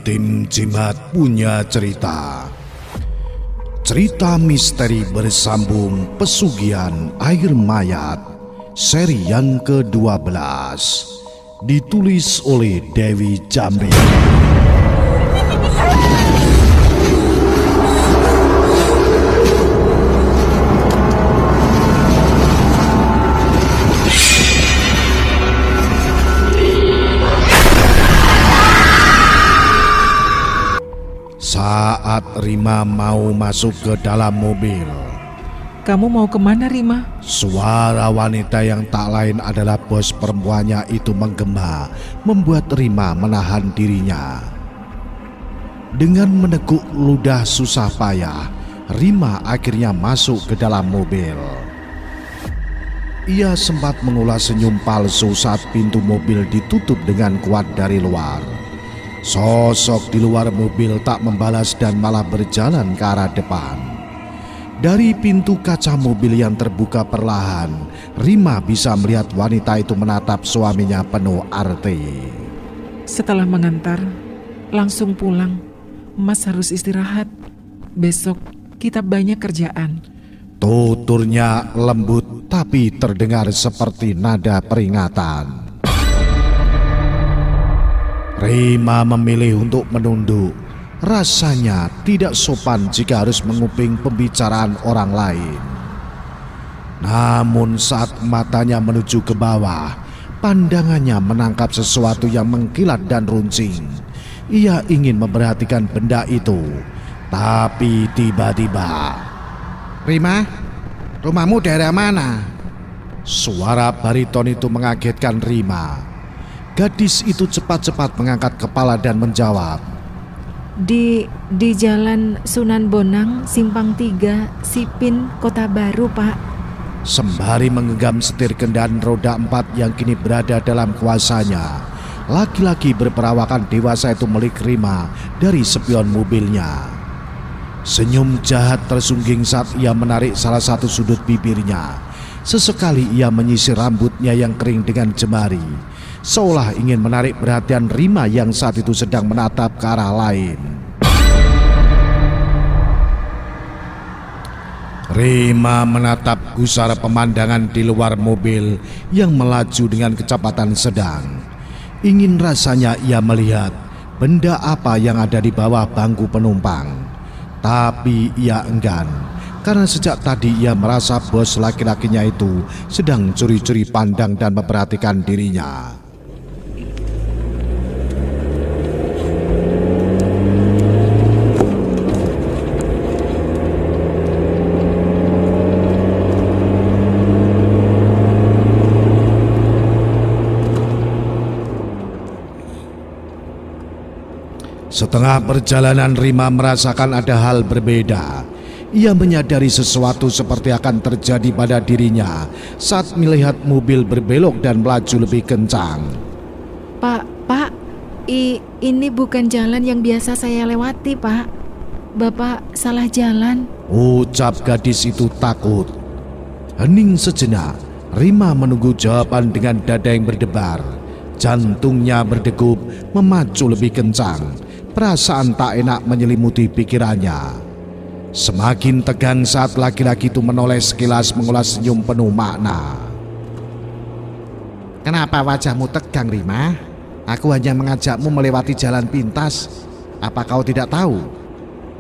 Tim Jimat punya cerita. Cerita misteri bersambung pesugihan air mayat seri yang ke-12, ditulis oleh Dewi Jamri. Saat Rima mau masuk ke dalam mobil. Kamu mau kemana, Rima? Suara wanita yang tak lain adalah bos perempuannya itu menggema, membuat Rima menahan dirinya. Dengan meneguk ludah susah payah, Rima akhirnya masuk ke dalam mobil. Ia sempat mengulas senyum palsu saat pintu mobil ditutup dengan kuat dari luar. Sosok di luar mobil tak membalas dan malah berjalan ke arah depan. Dari pintu kaca mobil yang terbuka perlahan, Rima bisa melihat wanita itu menatap suaminya penuh arti. Setelah mengantar, langsung pulang. Mas harus istirahat. Besok kita banyak kerjaan. Tuturnya lembut tapi terdengar seperti nada peringatan. Rima memilih untuk menunduk. Rasanya tidak sopan jika harus menguping pembicaraan orang lain. Namun saat matanya menuju ke bawah, pandangannya menangkap sesuatu yang mengkilat dan runcing. Ia ingin memperhatikan benda itu, tapi tiba-tiba, "Rima, rumahmu daerah mana?" Suara bariton itu mengagetkan Rima. Gadis itu cepat-cepat mengangkat kepala dan menjawab, Di Jalan Sunan Bonang, Simpang 3, Sipin, Kota Baru, Pak. Sembari menggenggam setir kendaraan roda 4 yang kini berada dalam kuasanya, laki-laki berperawakan dewasa itu melirik Rima dari spion mobilnya. Senyum jahat tersungging saat ia menarik salah satu sudut bibirnya. Sesekali ia menyisir rambutnya yang kering dengan jemari, seolah ingin menarik perhatian Rima yang saat itu sedang menatap ke arah lain. Rima menatap gusar pemandangan di luar mobil yang melaju dengan kecepatan sedang. Ingin rasanya ia melihat benda apa yang ada di bawah bangku penumpang. Tapi ia enggan, karena sejak tadi ia merasa bos laki-lakinya itu sedang curi-curi pandang dan memperhatikan dirinya. Setengah perjalanan Rima merasakan ada hal berbeda. Ia menyadari sesuatu seperti akan terjadi pada dirinya saat melihat mobil berbelok dan melaju lebih kencang. Pak, ini bukan jalan yang biasa saya lewati, Pak. Bapak salah jalan. Ucap gadis itu takut. Hening sejenak, Rima menunggu jawaban dengan dada yang berdebar. Jantungnya berdegup, memacu lebih kencang. Perasaan tak enak menyelimuti pikirannya. Semakin tegang saat laki-laki itu menoleh sekilas mengulas senyum penuh makna. "Kenapa wajahmu tegang, Rima? Aku hanya mengajakmu melewati jalan pintas. Apa kau tidak tahu?"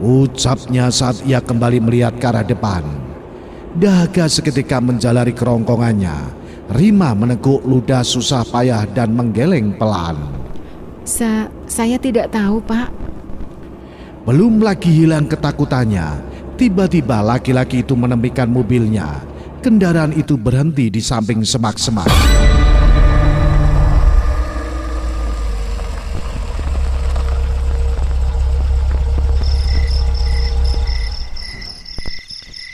Ucapnya saat ia kembali melihat ke arah depan. Dahaga seketika menjalari kerongkongannya. Rima meneguk ludah susah payah dan menggeleng pelan. Saya tidak tahu, Pak. Belum lagi hilang ketakutannya, tiba-tiba laki-laki itu menempikan mobilnya. Kendaraan itu berhenti di samping semak-semak.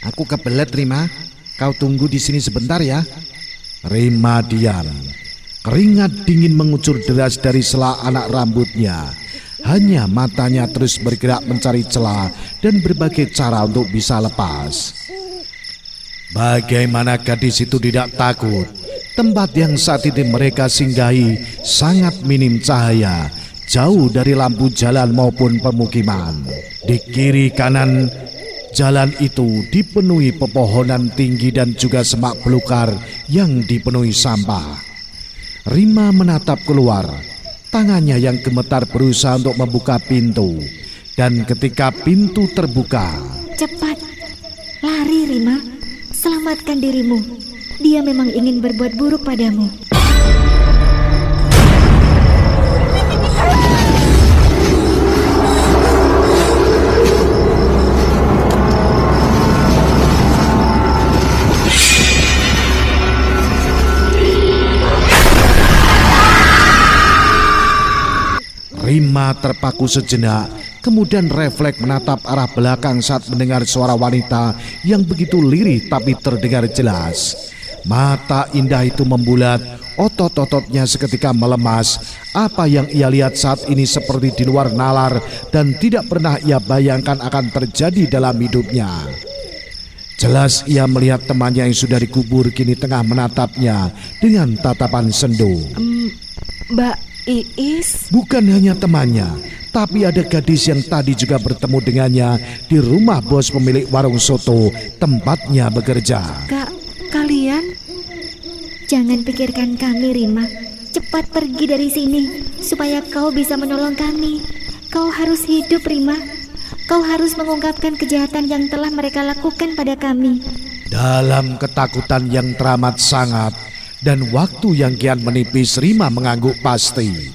"Aku kebelet, Rima. Kau tunggu di sini sebentar ya." Rima diam. Keringat dingin mengucur deras dari sela anak rambutnya. Hanya matanya terus bergerak mencari celah dan berbagai cara untuk bisa lepas. Bagaimana gadis itu tidak takut? Tempat yang saat itu mereka singgahi sangat minim cahaya. jauh dari lampu jalan maupun pemukiman. Di kiri kanan jalan itu dipenuhi pepohonan tinggi dan juga semak belukar yang dipenuhi sampah. Rima menatap keluar, tangannya yang gemetar berusaha untuk membuka pintu. Dan ketika pintu terbuka, cepat, lari Rima, selamatkan dirimu. Dia memang ingin berbuat buruk padamu. Rima terpaku sejenak, kemudian refleks menatap arah belakang saat mendengar suara wanita yang begitu lirih tapi terdengar jelas. Mata indah itu membulat, otot-ototnya seketika melemas. Apa yang ia lihat saat ini seperti di luar nalar dan tidak pernah ia bayangkan akan terjadi dalam hidupnya. Jelas ia melihat temannya yang sudah dikubur kini tengah menatapnya dengan tatapan sendu. Mbak Iis? Bukan hanya temannya, tapi ada gadis yang tadi juga bertemu dengannya di rumah bos pemilik warung soto tempatnya bekerja. Kalian? Jangan pikirkan kami, Rima. Cepat pergi dari sini supaya kau bisa menolong kami. Kau harus hidup, Rima. Kau harus mengungkapkan kejahatan yang telah mereka lakukan pada kami. Dalam ketakutan yang teramat sangat dan waktu yang kian menipis, Rima mengangguk pasti.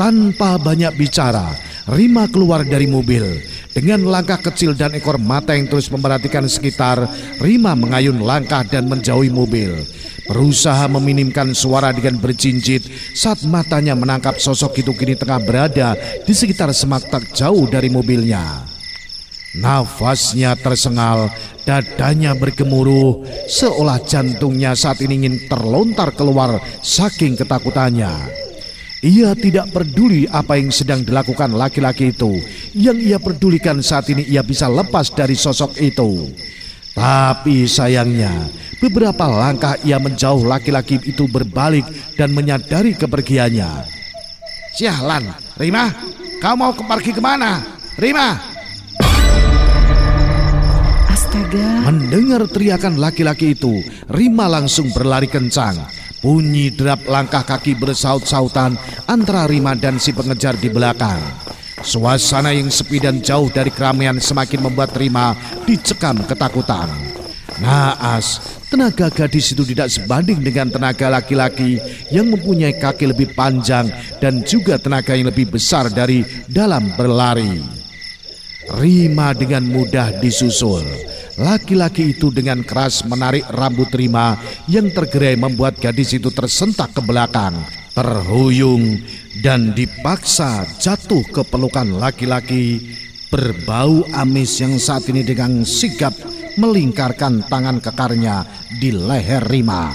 Tanpa banyak bicara, Rima keluar dari mobil. Dengan langkah kecil dan ekor mata yang terus memperhatikan sekitar, Rima mengayun langkah dan menjauhi mobil. Berusaha meminimkan suara dengan berjinjit saat matanya menangkap sosok itu kini tengah berada di sekitar semak tak jauh dari mobilnya. Nafasnya tersengal, dadanya bergemuruh, seolah jantungnya saat ini ingin terlontar keluar saking ketakutannya. Ia tidak peduli apa yang sedang dilakukan laki-laki itu. Yang ia pedulikan saat ini ia bisa lepas dari sosok itu. Tapi sayangnya, beberapa langkah ia menjauh, laki-laki itu berbalik dan menyadari kepergiannya. Sialan, Rima, kau mau pergi kemana? Rima! Astaga. Mendengar teriakan laki-laki itu, Rima langsung berlari kencang. Bunyi derap langkah kaki bersaut-sautan antara Rima dan si pengejar di belakang. Suasana yang sepi dan jauh dari keramaian semakin membuat Rima dicekam ketakutan. Naas, tenaga gadis itu tidak sebanding dengan tenaga laki-laki yang mempunyai kaki lebih panjang dan juga tenaga yang lebih besar dari dalam berlari. Rima dengan mudah disusul. Laki-laki itu dengan keras menarik rambut Rima yang tergerai membuat gadis itu tersentak ke belakang, terhuyung dan dipaksa jatuh ke pelukan laki-laki berbau amis yang saat ini dengan sigap melingkarkan tangan kekarnya di leher Rima.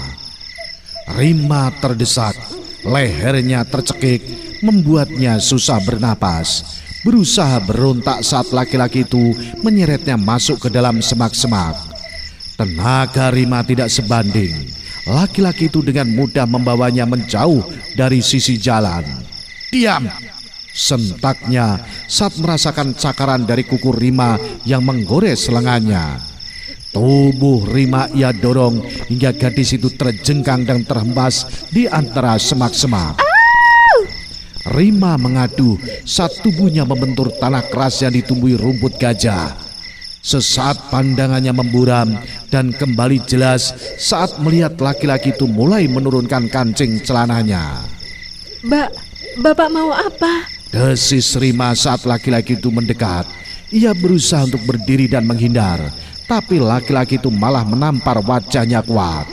Rima terdesak, lehernya tercekik, membuatnya susah bernapas. Berusaha berontak saat laki-laki itu menyeretnya masuk ke dalam semak-semak. Tenaga Rima tidak sebanding. Laki-laki itu dengan mudah membawanya menjauh dari sisi jalan. Diam! Sentaknya saat merasakan cakaran dari kuku Rima yang menggores lengannya. Tubuh Rima ia dorong hingga gadis itu terjengkang dan terhempas di antara semak-semak. Rima mengadu saat tubuhnya membentur tanah keras yang ditumbuhi rumput gajah. Sesaat pandangannya memburam dan kembali jelas saat melihat laki-laki itu mulai menurunkan kancing celananya. Bapak mau apa? Desis Rima saat laki-laki itu mendekat. Ia berusaha untuk berdiri dan menghindar, tapi laki-laki itu malah menampar wajahnya kuat.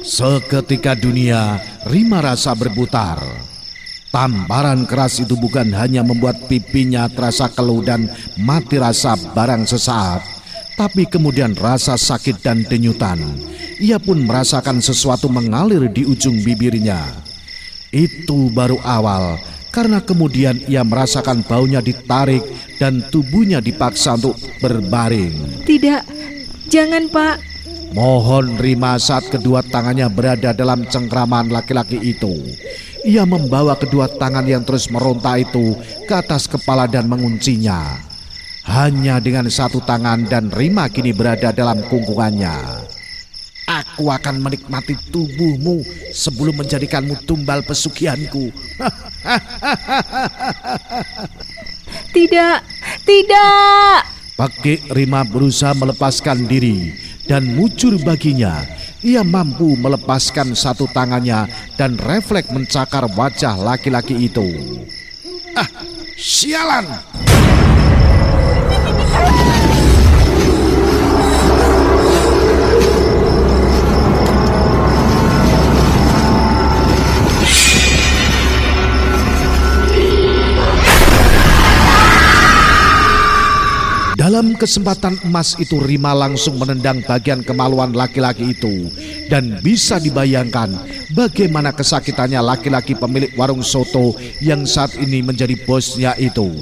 Seketika dunia Rima rasa berputar. Tamparan keras itu bukan hanya membuat pipinya terasa keluh dan mati rasa barang sesaat, tapi kemudian rasa sakit dan denyutan. Ia pun merasakan sesuatu mengalir di ujung bibirnya. Itu baru awal, karena kemudian ia merasakan baunya ditarik dan tubuhnya dipaksa untuk berbaring. Tidak, jangan Pak. Mohon Rima saat kedua tangannya berada dalam cengkraman laki-laki itu. Ia membawa kedua tangan yang terus meronta itu ke atas kepala dan menguncinya. Hanya dengan satu tangan dan Rima kini berada dalam kungkungannya. Aku akan menikmati tubuhmu sebelum menjadikanmu tumbal pesugihanku. Tidak, tidak. Pakai Rima berusaha melepaskan diri dan mujur baginya. Ia mampu melepaskan satu tangannya dan refleks mencakar wajah laki-laki itu. Sialan! Dalam kesempatan emas itu Rima langsung menendang bagian kemaluan laki-laki itu. Dan bisa dibayangkan bagaimana kesakitannya laki-laki pemilik warung soto yang saat ini menjadi bosnya itu.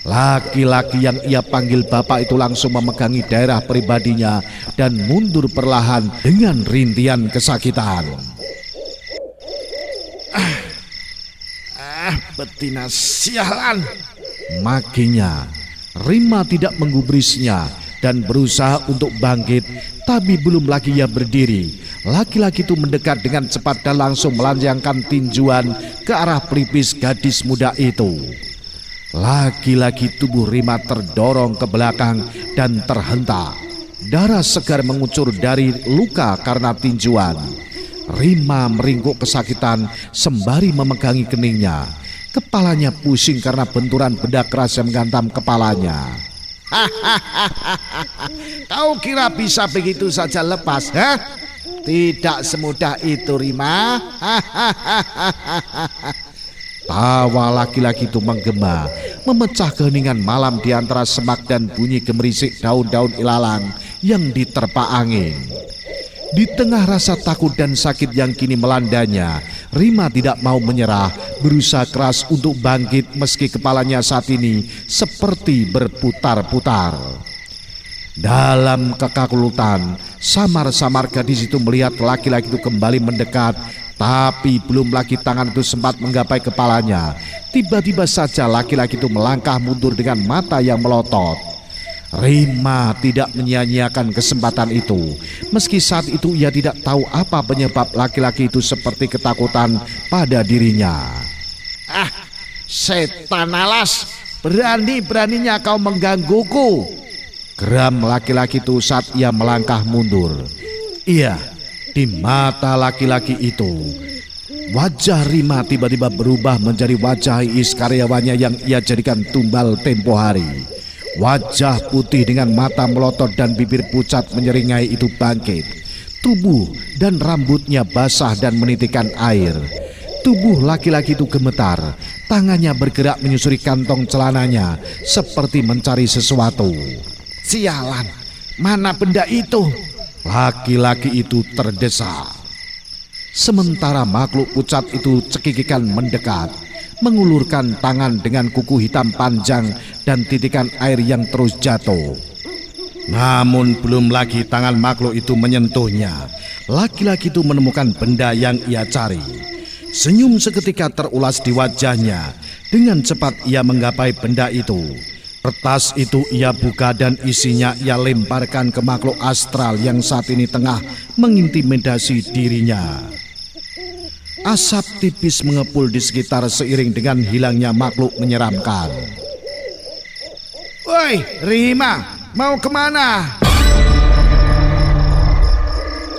Laki-laki yang ia panggil bapak itu langsung memegangi daerah pribadinya dan mundur perlahan dengan rintian kesakitan. Betina sialan, makinya. Rima tidak menggubrisnya dan berusaha untuk bangkit, tapi belum lagi ia berdiri. Laki-laki itu mendekat dengan cepat dan langsung melanjangkan tinjuan ke arah pelipis gadis muda itu. Laki-laki tubuh Rima terdorong ke belakang dan terhentak. Darah segar mengucur dari luka karena tinjuan. Rima meringkuk kesakitan sembari memegangi keningnya. Kepalanya pusing karena benturan benda keras yang menghantam kepalanya. Kau kira bisa begitu saja lepas, ha? Tidak semudah itu, Rima. Tawa laki-laki itu menggema, memecah keheningan malam di antara semak dan bunyi gemerisik daun-daun ilalang yang diterpa angin. Di tengah rasa takut dan sakit yang kini melandanya, Rima tidak mau menyerah, berusaha keras untuk bangkit meski kepalanya saat ini seperti berputar-putar. Dalam kekalutan, samar-samar gadis itu melihat laki-laki itu kembali mendekat, tapi belum lagi tangan itu sempat menggapai kepalanya. Tiba-tiba saja laki-laki itu melangkah mundur dengan mata yang melotot. Rima tidak menyia-nyiakan kesempatan itu. Meski saat itu ia tidak tahu apa penyebab laki-laki itu seperti ketakutan pada dirinya. Setan alas, berani-beraninya kau menggangguku, geram laki-laki itu saat ia melangkah mundur. Iya, di mata laki-laki itu, wajah Rima tiba-tiba berubah menjadi wajah Iis karyawannya yang ia jadikan tumbal tempo hari. Wajah putih dengan mata melotot dan bibir pucat menyeringai itu bangkit. Tubuh dan rambutnya basah dan menitikkan air. Tubuh laki-laki itu gemetar. Tangannya bergerak menyusuri kantong celananya seperti mencari sesuatu. Sialan, mana benda itu? Laki-laki itu terdesak. Sementara makhluk pucat itu cekikikan mendekat, mengulurkan tangan dengan kuku hitam panjang dan titikan air yang terus jatuh. Namun belum lagi tangan makhluk itu menyentuhnya, laki-laki itu menemukan benda yang ia cari. Senyum seketika terulas di wajahnya. Dengan cepat ia menggapai benda itu. Kertas itu ia buka dan isinya ia lemparkan ke makhluk astral yang saat ini tengah mengintimidasi dirinya. Asap tipis mengepul di sekitar seiring dengan hilangnya makhluk menyeramkan. Woi, Rima, mau kemana?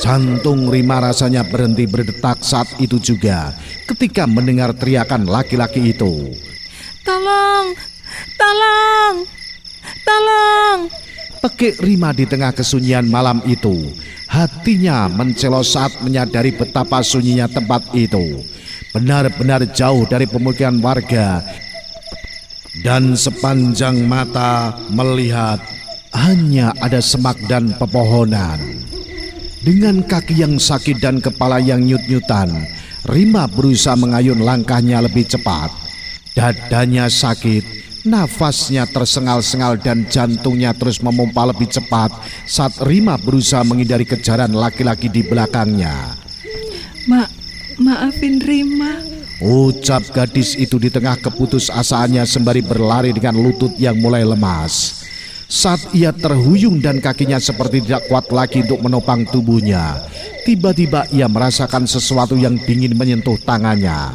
Jantung Rima rasanya berhenti berdetak saat itu juga ketika mendengar teriakan laki-laki itu. Tolong, tolong, tolong. Pekik Rima di tengah kesunyian malam itu. Hatinya mencelos saat menyadari betapa sunyinya tempat itu. Benar-benar jauh dari pemukiman warga. Dan sepanjang mata melihat hanya ada semak dan pepohonan. Dengan kaki yang sakit dan kepala yang nyut-nyutan, Rima berusaha mengayun langkahnya lebih cepat. Dadanya sakit, Nafasnya tersengal-sengal dan jantungnya terus memompa lebih cepat saat Rima berusaha menghindari kejaran laki-laki di belakangnya. Maafin Rima, ucap gadis itu di tengah keputusasaannya sembari berlari dengan lutut yang mulai lemas. Saat ia terhuyung dan kakinya seperti tidak kuat lagi untuk menopang tubuhnya, tiba-tiba ia merasakan sesuatu yang dingin menyentuh tangannya.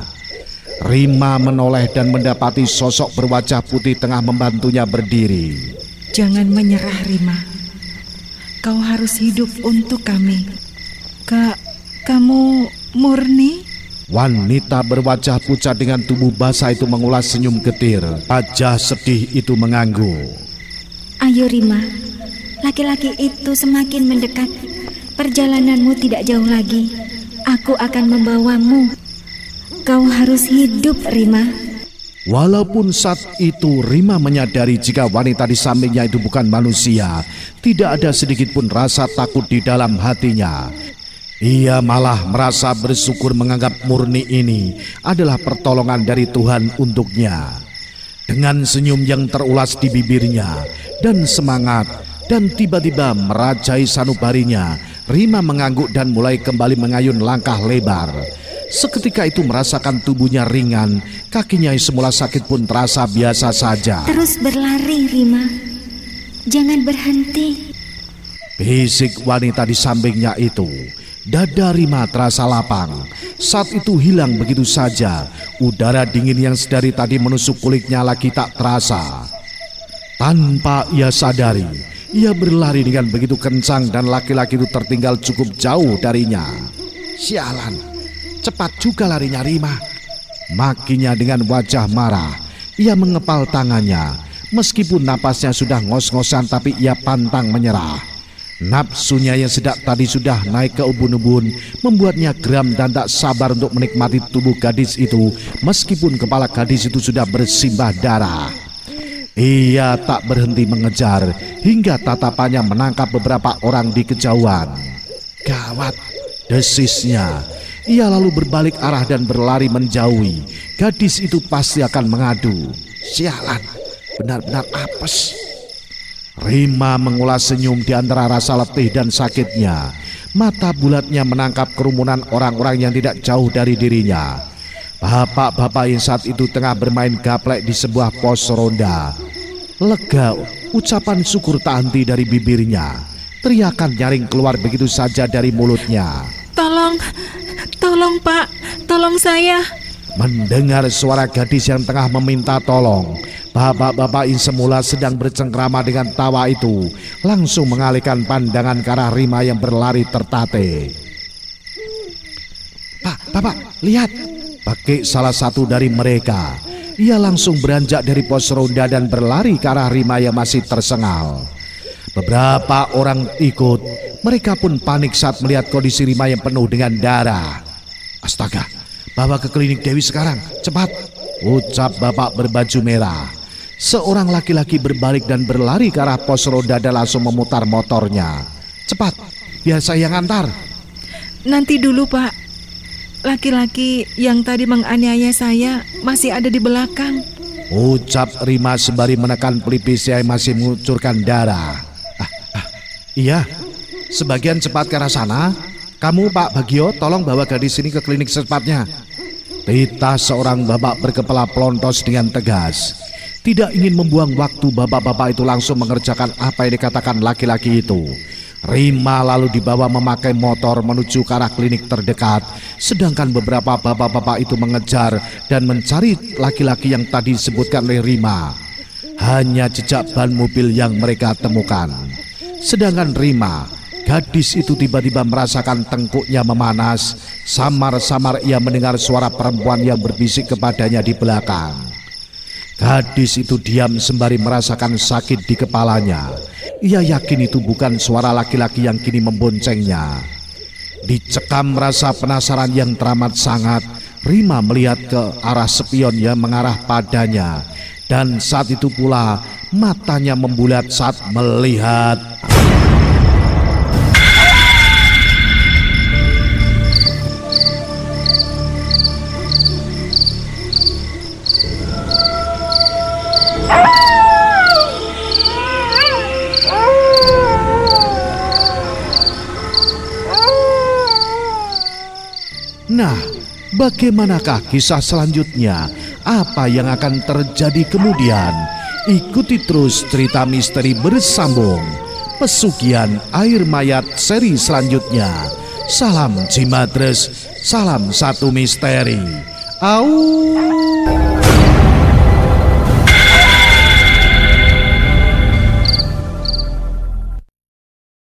Rima menoleh dan mendapati sosok berwajah putih tengah membantunya berdiri. Jangan menyerah Rima. Kau harus hidup untuk kami. Kamu murni? Wanita berwajah pucat dengan tubuh basah itu mengulas senyum getir. Wajah sedih itu mengangguk. Ayo Rima, laki-laki itu semakin mendekat. Perjalananmu tidak jauh lagi. Aku akan membawamu. Kau harus hidup, Rima. Walaupun saat itu Rima menyadari jika wanita di sampingnya itu bukan manusia, tidak ada sedikit pun rasa takut di dalam hatinya. Ia malah merasa bersyukur menganggap Murni ini adalah pertolongan dari Tuhan untuknya. Dengan senyum yang terulas di bibirnya dan semangat dan tiba-tiba merajai sanubarinya, Rima mengangguk dan mulai kembali mengayun langkah lebar. Seketika itu merasakan tubuhnya ringan, kakinya yang semula sakit pun terasa biasa saja. Terus berlari, Rima. Jangan berhenti. Bisik wanita di sampingnya itu. Dada Rima terasa lapang. Saat itu hilang begitu saja. Udara dingin yang sedari tadi menusuk kulitnya lagi tak terasa. Tanpa ia sadari, ia berlari dengan begitu kencang dan laki-laki itu tertinggal cukup jauh darinya. Sialan, cepat juga larinya Rima. Makinya dengan wajah marah. Ia mengepal tangannya. Meskipun napasnya sudah ngos-ngosan, tapi ia pantang menyerah. Nafsunya yang sejak tadi sudah naik ke ubun-ubun membuatnya geram dan tak sabar untuk menikmati tubuh gadis itu, meskipun kepala gadis itu sudah bersimbah darah. Ia tak berhenti mengejar hingga tatapannya menangkap beberapa orang di kejauhan. Gawat, desisnya. Ia lalu berbalik arah dan berlari menjauhi. Gadis itu pasti akan mengadu. Sialan, benar-benar apes. Rima mengulas senyum di antara rasa letih dan sakitnya. Mata bulatnya menangkap kerumunan orang-orang yang tidak jauh dari dirinya. Bapak-bapak yang saat itu tengah bermain gaplek di sebuah pos ronda. Lega, ucapan syukur tak henti dari bibirnya. Teriakan nyaring keluar begitu saja dari mulutnya. Tolong Pak, tolong saya. Mendengar suara gadis yang tengah meminta tolong, bapak-bapak yang semula sedang bercengkrama dengan tawa itu langsung mengalihkan pandangan ke arah Rima yang berlari tertatih. Pak, bapak, lihat, pakai salah satu dari mereka. Ia langsung beranjak dari pos ronda dan berlari ke arah Rima yang masih tersengal. Beberapa orang ikut, mereka pun panik saat melihat kondisi Rima yang penuh dengan darah. Astaga, bawa ke klinik Dewi sekarang, cepat, ucap bapak berbaju merah. Seorang laki-laki berbalik dan berlari ke arah pos ronda dan langsung memutar motornya. Cepat, biar saya yang antar. Nanti dulu Pak, laki-laki yang tadi menganiaya saya masih ada di belakang, ucap Rima sembari menekan pelipis yang masih mengucurkan darah. Iya, sebagian cepat ke arah sana. Kamu Pak Bagio, tolong bawa gadis ini ke klinik secepatnya. Titah seorang bapak berkepala pelontos dengan tegas. Tidak ingin membuang waktu, bapak-bapak itu langsung mengerjakan apa yang dikatakan laki-laki itu. Rima lalu dibawa memakai motor menuju ke arah klinik terdekat. Sedangkan beberapa bapak-bapak itu mengejar dan mencari laki-laki yang tadi disebutkan oleh Rima. Hanya jejak ban mobil yang mereka temukan. Sedangkan Rima, gadis itu tiba-tiba merasakan tengkuknya memanas. Samar-samar ia mendengar suara perempuan yang berbisik kepadanya di belakang. Gadis itu diam sembari merasakan sakit di kepalanya. Ia yakin itu bukan suara laki-laki yang kini memboncengnya. Dicekam rasa penasaran yang teramat sangat, Rima melihat ke arah spion yang mengarah padanya. Dan saat itu pula matanya membulat saat melihat Nah, bagaimanakah kisah selanjutnya? Apa yang akan terjadi kemudian? Ikuti terus cerita misteri bersambung Pesugihan Air Mayat seri selanjutnya. Salam Jimatres, salam satu misteri. Au.